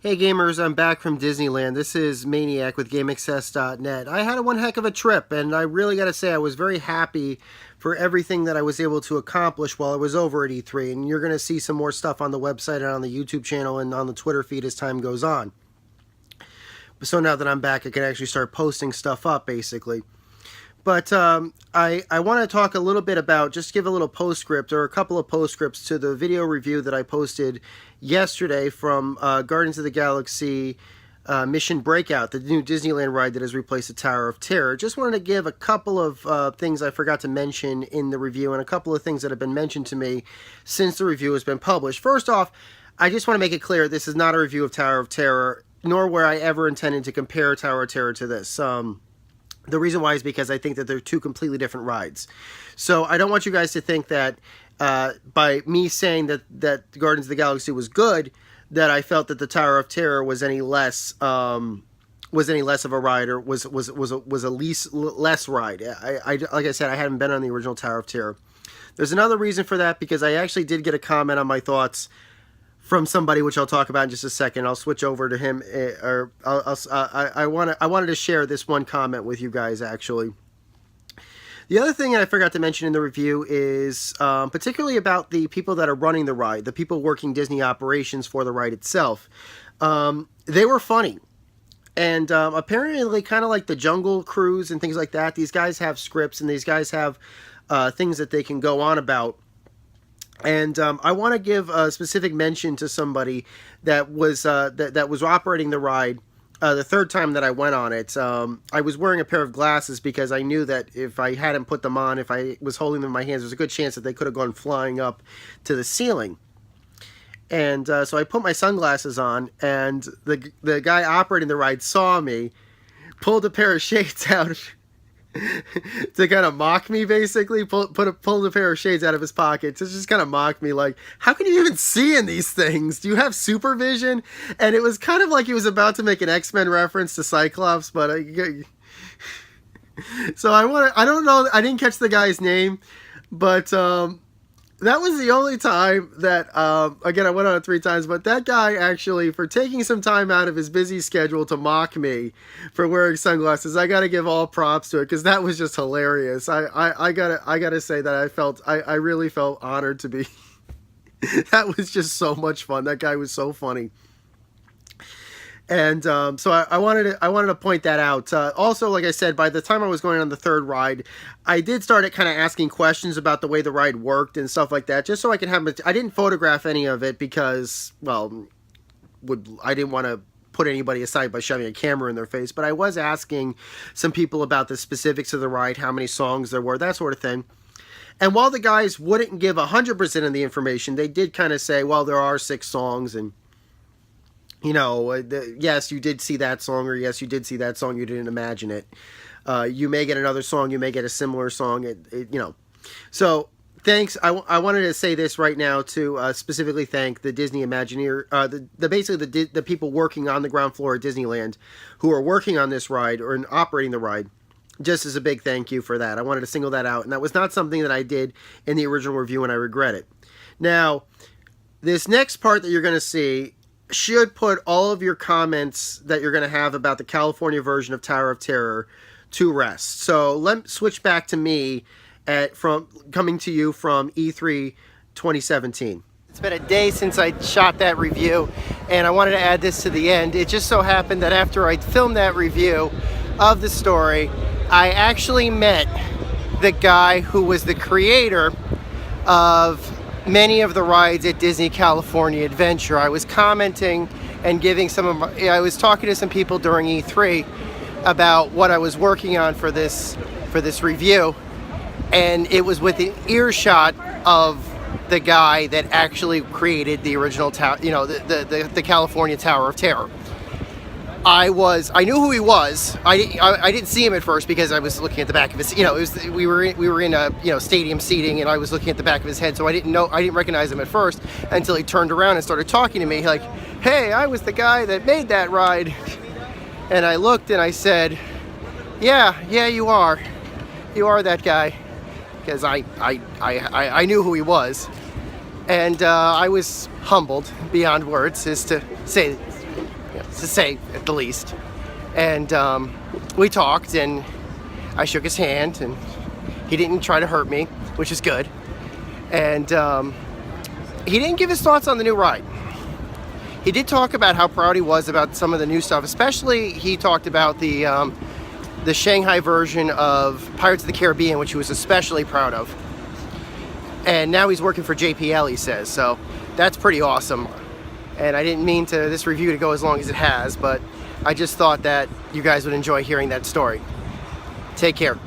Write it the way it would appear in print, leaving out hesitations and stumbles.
Hey gamers, I'm back from Disneyland. This is Maniac with GameAccess.net. I had one heck of a trip, and I really gotta say I was very happy for everything that I was able to accomplish while I was over at E3. And you're gonna see some more stuff on the website and on the YouTube channel and on the Twitter feed as time goes on. So now that I'm back, I can actually start posting stuff up, basically. But I want to talk a little bit about, just give a little postscript or a couple of postscripts to the video review that I posted yesterday from Guardians of the Galaxy Mission Breakout, the new Disneyland ride that has replaced the Tower of Terror. Just wanted to give a couple of things I forgot to mention in the review and a couple of things that have been mentioned to me since the review has been published. First off, I just want to make it clear this is not a review of Tower of Terror, nor were I ever intended to compare Tower of Terror to this. The reason why is because I think that they're two completely different rides. So I don't want you guys to think that by me saying that Guardians of the Galaxy was good, that I felt that the Tower of Terror was any less of a ride or was a less ride. Like I said, I hadn't been on the original Tower of Terror. There's another reason for that, because I actually did get a comment on my thoughts from somebody, which I'll talk about in just a second. I'll switch over to him, or I wanted to share this one comment with you guys, actually. The other thing I forgot to mention in the review is particularly about the people that are running the ride, the people working Disney operations for the ride itself. They were funny. And apparently, kind of like the Jungle Cruise and things like that, these guys have scripts and these guys have things that they can go on about. And I want to give a specific mention to somebody that was that was operating the ride the third time that I went on it. I was wearing a pair of glasses because I knew that if I hadn't put them on, if I was holding them in my hands, there's a good chance that they could have gone flying up to the ceiling. And so I put my sunglasses on, and the guy operating the ride saw me, pulled a pair of shades out to kind of mock me, basically. Pulled a pair of shades out of his pocket to just kind of mock me, like, how can you even see in these things? Do you have supervision? And it was kind of like he was about to make an X-Men reference to Cyclops, but so I don't know, I didn't catch the guy's name, but that was the only time that, again, I went on it 3 times, but that guy actually, for taking some time out of his busy schedule to mock me for wearing sunglasses, I gotta give all props to it, because that was just hilarious. I gotta say that I really felt honored to be, that was just so much fun. That guy was so funny. And so I wanted to point that out. Also, like I said, by the time I was going on the third ride, I did start kind of asking questions about the way the ride worked and stuff like that, just so I could have. I didn't photograph any of it because, well, I didn't want to put anybody aside by shoving a camera in their face. But I was asking some people about the specifics of the ride, how many songs there were, that sort of thing. And while the guys wouldn't give 100% of the information, they did kind of say, well, there are 6 songs, and you know, yes, you did see that song, or yes, you did see that song, you didn't imagine it. You may get another song, you may get a similar song, you know. So, thanks. I wanted to say this right now to specifically thank the Disney Imagineer, basically the people working on the ground floor at Disneyland who are working on this ride or operating the ride. Just as a big thank you for that. I wanted to single that out, and that was not something that I did in the original review, and I regret it. Now, this next part that you're going to see should put all of your comments that you're going to have about the California version of Tower of Terror to rest. So let's switch back to me coming to you from E3 2017. It's been a day since I shot that review, and I wanted to add this to the end. It just so happened that after I filmed that review of the story, I actually met the guy who was the creator of many of the rides at Disney California Adventure. I was commenting and giving I was talking to some people during E3 about what I was working on for this review, and it was with an earshot of the guy that actually created the original tower, you know, the California Tower of Terror. I knew who he was. I didn't see him at first because I was looking at the back of his, you know, we were in a, you know, stadium seating, and I was looking at the back of his head, so I didn't recognize him at first until he turned around and started talking to me like, "Hey, I was the guy that made that ride." And I looked and I said, "Yeah, you are that guy," because I knew who he was, and I was humbled beyond words as to say to say at the least. And we talked, and I shook his hand, and he didn't try to hurt me, which is good. And he didn't give his thoughts on the new ride. He did talk about how proud he was about some of the new stuff. Especially, he talked about the Shanghai version of Pirates of the Caribbean, which he was especially proud of. And now he's working for JPL, he says, so that's pretty awesome. And I didn't mean to this review to go as long as it has, but I just thought that you guys would enjoy hearing that story. Take care.